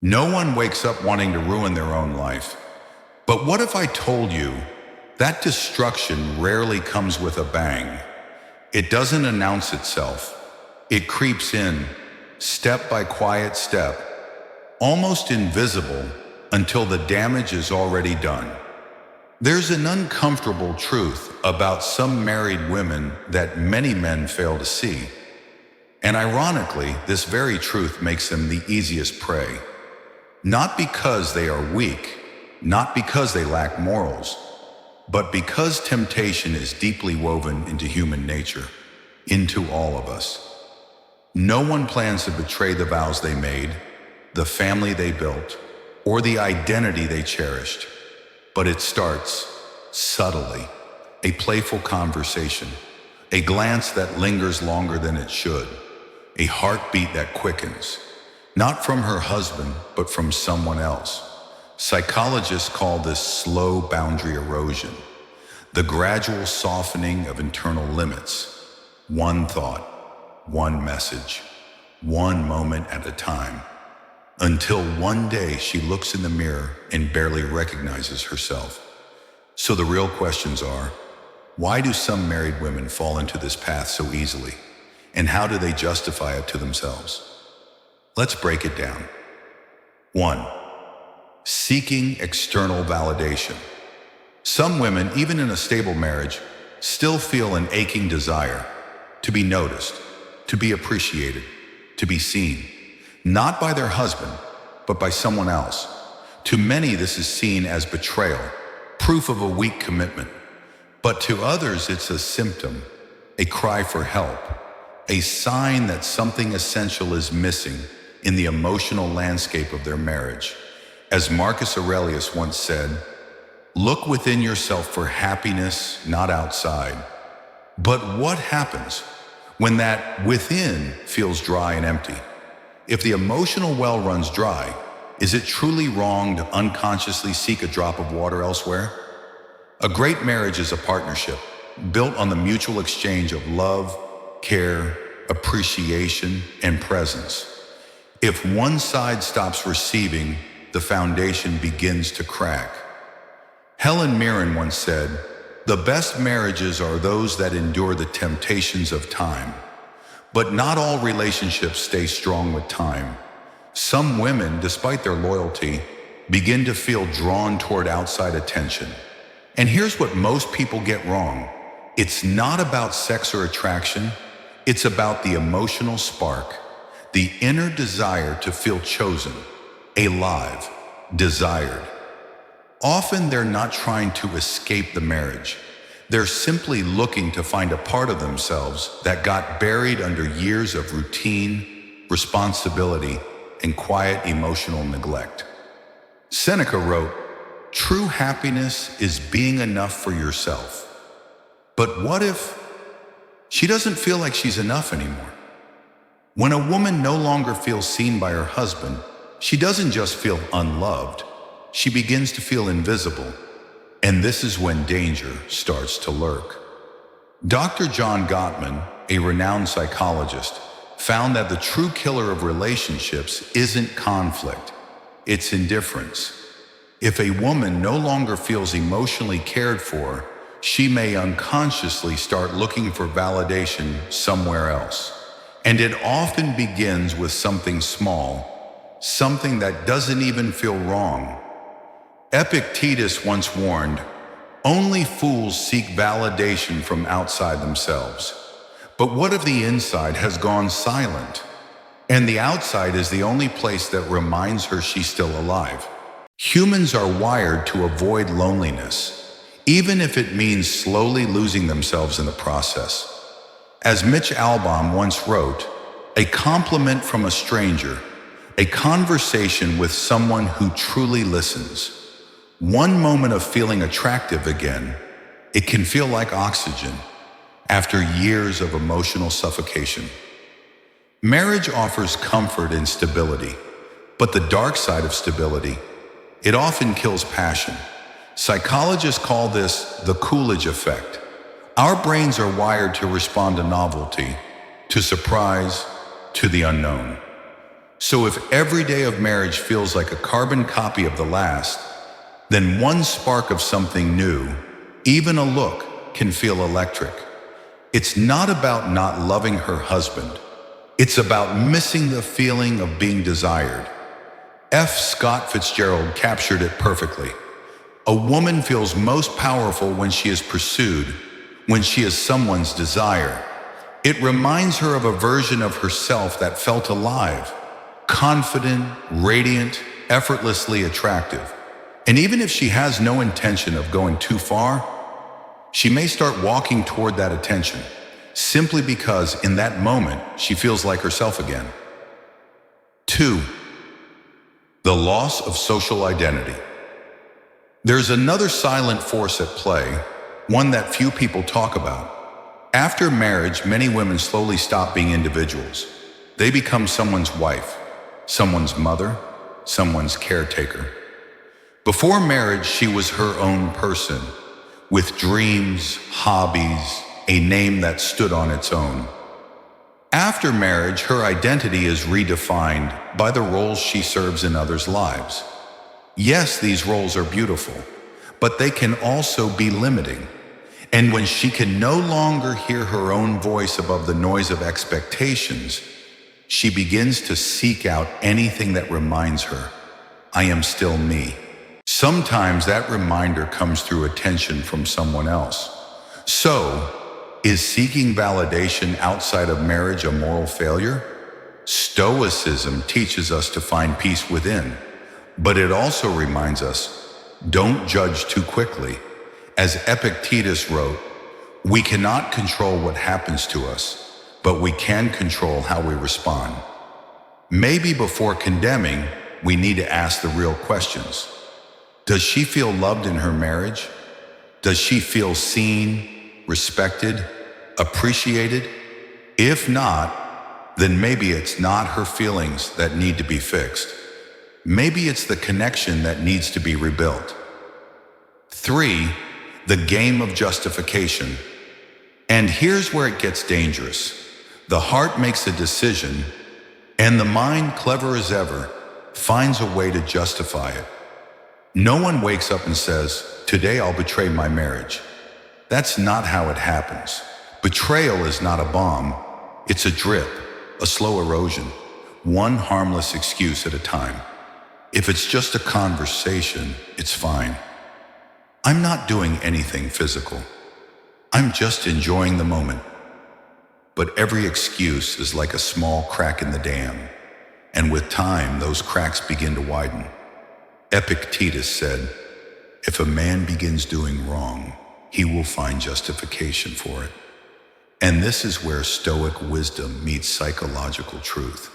No one wakes up wanting to ruin their own life. But what if I told you that destruction rarely comes with a bang? It doesn't announce itself. It creeps in, step by quiet step, almost invisible until the damage is already done. There's an uncomfortable truth about some married women that many men fail to see. And ironically, this very truth makes them the easiest prey. Not because they are weak, not because they lack morals, but because temptation is deeply woven into human nature, into all of us. No one plans to betray the vows they made, the family they built, or the identity they cherished. But it starts subtly, a playful conversation, a glance that lingers longer than it should, a heartbeat that quickens, not from her husband, but from someone else. Psychologists call this slow boundary erosion, the gradual softening of internal limits. One thought, one message, one moment at a time, until one day she looks in the mirror and barely recognizes herself. So the real questions are, why do some married women fall into this path so easily? And how do they justify it to themselves? Let's break it down. 1. Seeking external validation. Some women, even in a stable marriage, still feel an aching desire to be noticed, to be appreciated, to be seen, not by their husband, but by someone else. To many, this is seen as betrayal, proof of a weak commitment. But to others, it's a symptom, a cry for help, a sign that something essential is missing in the emotional landscape of their marriage. As Marcus Aurelius once said, look within yourself for happiness, not outside. But what happens when that within feels dry and empty? If the emotional well runs dry, is it truly wrong to unconsciously seek a drop of water elsewhere? A great marriage is a partnership built on the mutual exchange of love, care, appreciation, and presence. If one side stops receiving, the foundation begins to crack. Helen Mirren once said, the best marriages are those that endure the temptations of time. But not all relationships stay strong with time. Some women, despite their loyalty, begin to feel drawn toward outside attention. And here's what most people get wrong. It's not about sex or attraction. It's about the emotional spark, the inner desire to feel chosen, alive, desired. Often they're not trying to escape the marriage. They're simply looking to find a part of themselves that got buried under years of routine, responsibility, and quiet emotional neglect. Seneca wrote, true happiness is being enough for yourself. But what if she doesn't feel like she's enough anymore? When a woman no longer feels seen by her husband, she doesn't just feel unloved, she begins to feel invisible. And this is when danger starts to lurk. Dr. John Gottman, a renowned psychologist, found that the true killer of relationships isn't conflict, it's indifference. If a woman no longer feels emotionally cared for, she may unconsciously start looking for validation somewhere else. And it often begins with something small, something that doesn't even feel wrong. Epictetus once warned, only fools seek validation from outside themselves. But what if the inside has gone silent, and the outside is the only place that reminds her she's still alive? Humans are wired to avoid loneliness, even if it means slowly losing themselves in the process. As Mitch Albom once wrote, a compliment from a stranger, a conversation with someone who truly listens. One moment of feeling attractive again, it can feel like oxygen after years of emotional suffocation. Marriage offers comfort and stability, but the dark side of stability, it often kills passion. Psychologists call this the Coolidge effect. Our brains are wired to respond to novelty, to surprise, to the unknown. So if every day of marriage feels like a carbon copy of the last, then one spark of something new, even a look, can feel electric. It's not about not loving her husband. It's about missing the feeling of being desired. F. Scott Fitzgerald captured it perfectly. A woman feels most powerful when she is pursued, when she is someone's desire. It reminds her of a version of herself that felt alive, confident, radiant, effortlessly attractive. And even if she has no intention of going too far, she may start walking toward that attention, simply because in that moment she feels like herself again. 2. The loss of social identity. There's another silent force at play, one that few people talk about. After marriage, many women slowly stop being individuals. They become someone's wife, someone's mother, someone's caretaker. Before marriage, she was her own person, with dreams, hobbies, a name that stood on its own. After marriage, her identity is redefined by the roles she serves in others' lives. Yes, these roles are beautiful, but they can also be limiting. And when she can no longer hear her own voice above the noise of expectations, she begins to seek out anything that reminds her, I am still me. Sometimes that reminder comes through attention from someone else. So, is seeking validation outside of marriage a moral failure? Stoicism teaches us to find peace within, but it also reminds us, don't judge too quickly. As Epictetus wrote, we cannot control what happens to us, but we can control how we respond. Maybe before condemning, we need to ask the real questions. Does she feel loved in her marriage? Does she feel seen, respected, appreciated? If not, then maybe it's not her feelings that need to be fixed. Maybe it's the connection that needs to be rebuilt. 3. The game of justification. And here's where it gets dangerous. The heart makes a decision, and the mind, clever as ever, finds a way to justify it. No one wakes up and says, today I'll betray my marriage. That's not how it happens. Betrayal is not a bomb. It's a drip, a slow erosion, one harmless excuse at a time. If it's just a conversation, it's fine. I'm not doing anything physical. I'm just enjoying the moment. But every excuse is like a small crack in the dam, and with time, those cracks begin to widen. Epictetus said, if a man begins doing wrong, he will find justification for it. And this is where Stoic wisdom meets psychological truth.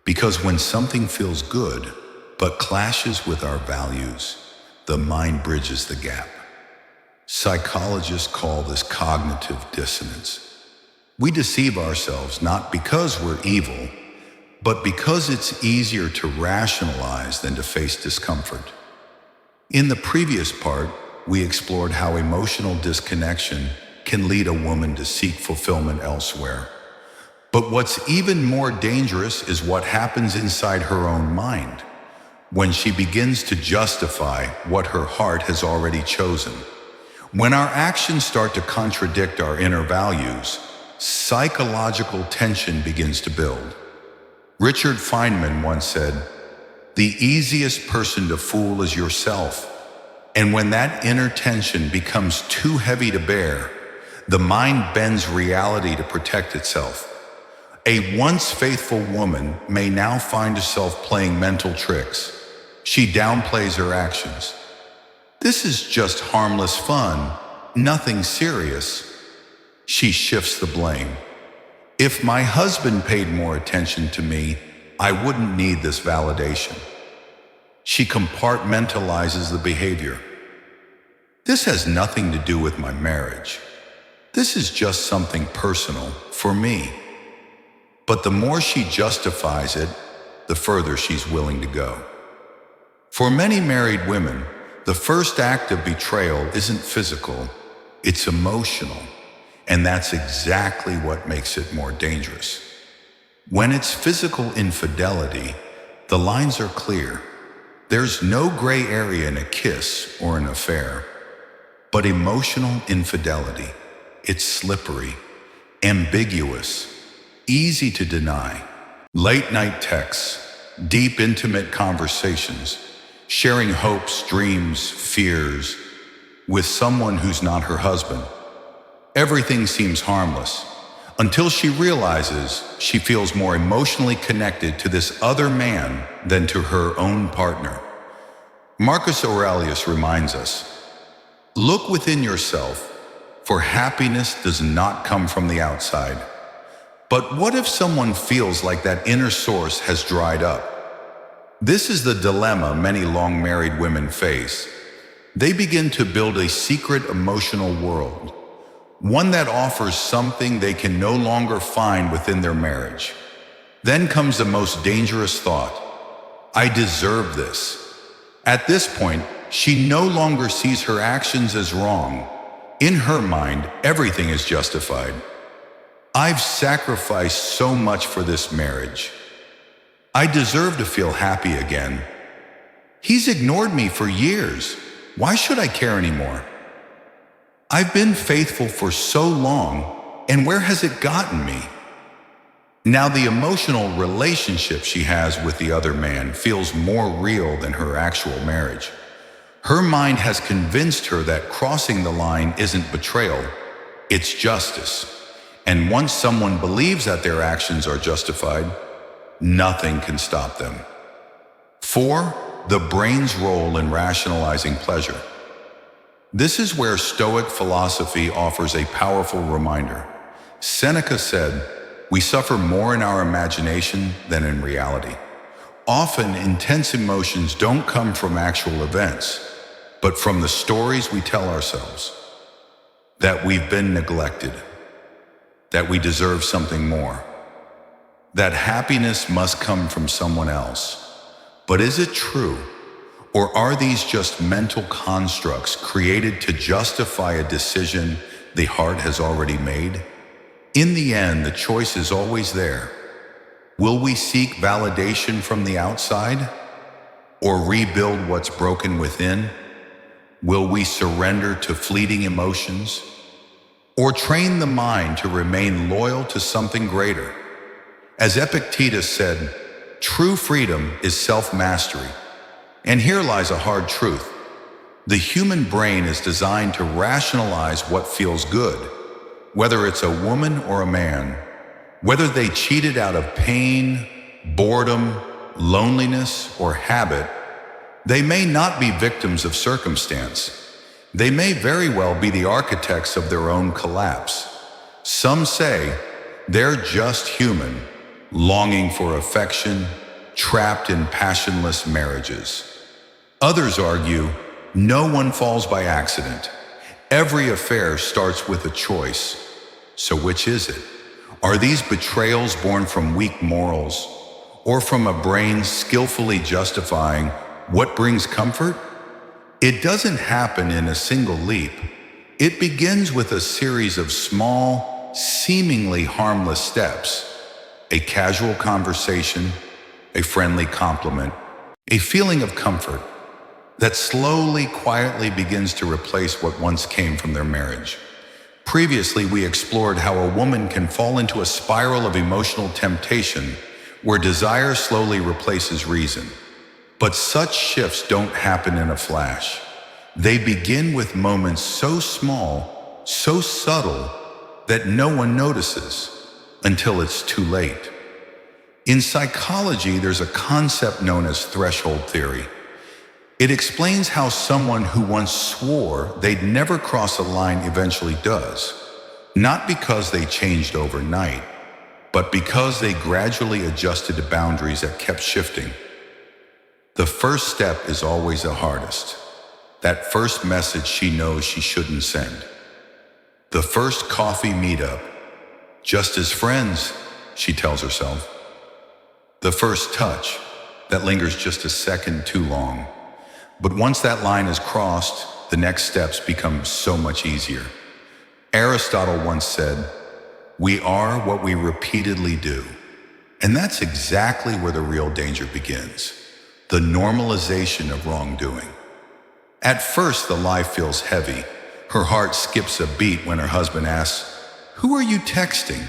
Because when something feels good, but clashes with our values, the mind bridges the gap. Psychologists call this cognitive dissonance. We deceive ourselves not because we're evil, but because it's easier to rationalize than to face discomfort. In the previous part, we explored how emotional disconnection can lead a woman to seek fulfillment elsewhere. But what's even more dangerous is what happens inside her own mind, when she begins to justify what her heart has already chosen. When our actions start to contradict our inner values, psychological tension begins to build. Richard Feynman once said, the easiest person to fool is yourself. And when that inner tension becomes too heavy to bear, the mind bends reality to protect itself. A once faithful woman may now find herself playing mental tricks. She downplays her actions. This is just harmless fun, nothing serious. She shifts the blame. If my husband paid more attention to me, I wouldn't need this validation. She compartmentalizes the behavior. This has nothing to do with my marriage. This is just something personal for me. But the more she justifies it, the further she's willing to go. For many married women, the first act of betrayal isn't physical, it's emotional. And that's exactly what makes it more dangerous. When it's physical infidelity, the lines are clear. There's no gray area in a kiss or an affair. But emotional infidelity, it's slippery, ambiguous, easy to deny. Late night texts, deep intimate conversations, sharing hopes, dreams, fears with someone who's not her husband. Everything seems harmless until she realizes she feels more emotionally connected to this other man than to her own partner. Marcus Aurelius reminds us, look within yourself, for happiness does not come from the outside. But what if someone feels like that inner source has dried up? This is the dilemma many long-married women face. They begin to build a secret emotional world, one that offers something they can no longer find within their marriage. Then comes the most dangerous thought: I deserve this. At this point, she no longer sees her actions as wrong. In her mind, everything is justified. I've sacrificed so much for this marriage. I deserve to feel happy again. He's ignored me for years. Why should I care anymore? I've been faithful for so long, and where has it gotten me? Now the emotional relationship she has with the other man feels more real than her actual marriage. Her mind has convinced her that crossing the line isn't betrayal, it's justice. And once someone believes that their actions are justified, nothing can stop them. 4. The brain's role in rationalizing pleasure. This is where Stoic philosophy offers a powerful reminder. Seneca said, "We suffer more in our imagination than in reality." Often, intense emotions don't come from actual events, but from the stories we tell ourselves. That we've been neglected, that we deserve something more, that happiness must come from someone else. But is it true? Or are these just mental constructs created to justify a decision the heart has already made? In the end, the choice is always there. Will we seek validation from the outside, or rebuild what's broken within? Will we surrender to fleeting emotions, or train the mind to remain loyal to something greater? As Epictetus said, true freedom is self-mastery. And here lies a hard truth. The human brain is designed to rationalize what feels good, whether it's a woman or a man, whether they cheated out of pain, boredom, loneliness, or habit. They may not be victims of circumstance. They may very well be the architects of their own collapse. Some say they're just human, longing for affection, trapped in passionless marriages. Others argue no one falls by accident. Every affair starts with a choice. So which is it? Are these betrayals born from weak morals, or from a brain skillfully justifying what brings comfort? It doesn't happen in a single leap. It begins with a series of small, seemingly harmless steps. A casual conversation, a friendly compliment, a feeling of comfort that slowly, quietly begins to replace what once came from their marriage. Previously, we explored how a woman can fall into a spiral of emotional temptation where desire slowly replaces reason. But such shifts don't happen in a flash. They begin with moments so small, so subtle, that no one notices until it's too late. In psychology, there's a concept known as threshold theory. It explains how someone who once swore they'd never cross a line eventually does, not because they changed overnight, but because they gradually adjusted to boundaries that kept shifting. The first step is always the hardest. That first message she knows she shouldn't send. The first coffee meetup, just as friends, she tells herself. The first touch, that lingers just a second too long. But once that line is crossed, the next steps become so much easier. Aristotle once said, "We are what we repeatedly do." And that's exactly where the real danger begins. The normalization of wrongdoing. At first, the lie feels heavy. Her heart skips a beat when her husband asks, "Who are you texting?"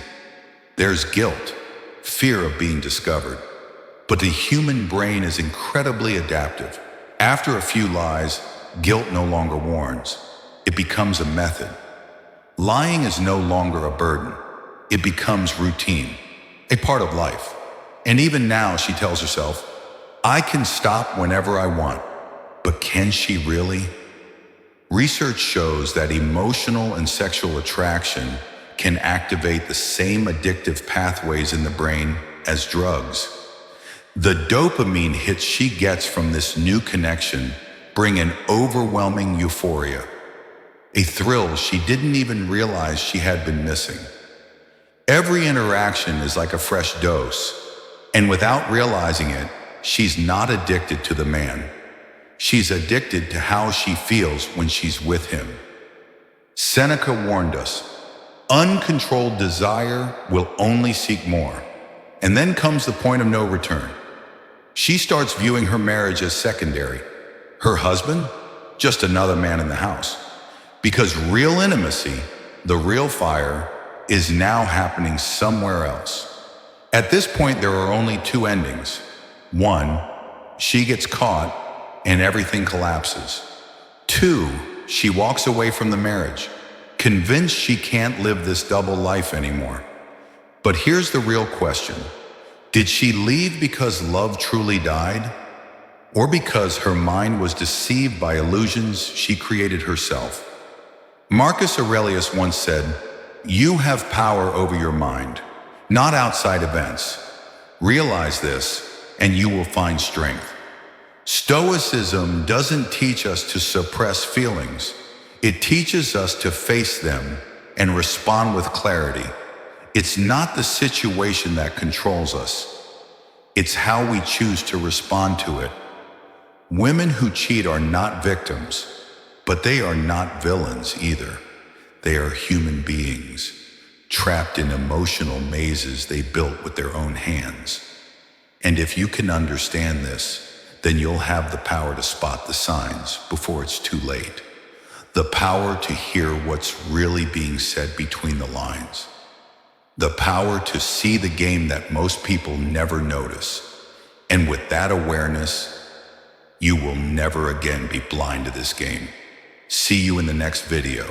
There's guilt, fear of being discovered. But the human brain is incredibly adaptive. After a few lies, guilt no longer warns. It becomes a method. Lying is no longer a burden. It becomes routine, a part of life. And even now, she tells herself, I can stop whenever I want. But can she really? Research shows that emotional and sexual attraction can activate the same addictive pathways in the brain as drugs. The dopamine hits she gets from this new connection bring an overwhelming euphoria, a thrill she didn't even realize she had been missing. Every interaction is like a fresh dose, and without realizing it, she's not addicted to the man. She's addicted to how she feels when she's with him. Seneca warned us, uncontrolled desire will only seek more. And then comes the point of no return. She starts viewing her marriage as secondary. Her husband? Just another man in the house. Because real intimacy, the real fire, is now happening somewhere else. At this point, there are only two endings. One, she gets caught and everything collapses. Two, she walks away from the marriage, convinced she can't live this double life anymore. But here's the real question. Did she leave because love truly died? Or because her mind was deceived by illusions she created herself? Marcus Aurelius once said, "You have power over your mind, not outside events. Realize this, and you will find strength." Stoicism doesn't teach us to suppress feelings. It teaches us to face them and respond with clarity. It's not the situation that controls us. It's how we choose to respond to it. Women who cheat are not victims, but they are not villains either. They are human beings, trapped in emotional mazes they built with their own hands. And if you can understand this, then you'll have the power to spot the signs before it's too late. The power to hear what's really being said between the lines. The power to see the game that most people never notice. And with that awareness, you will never again be blind to this game. See you in the next video.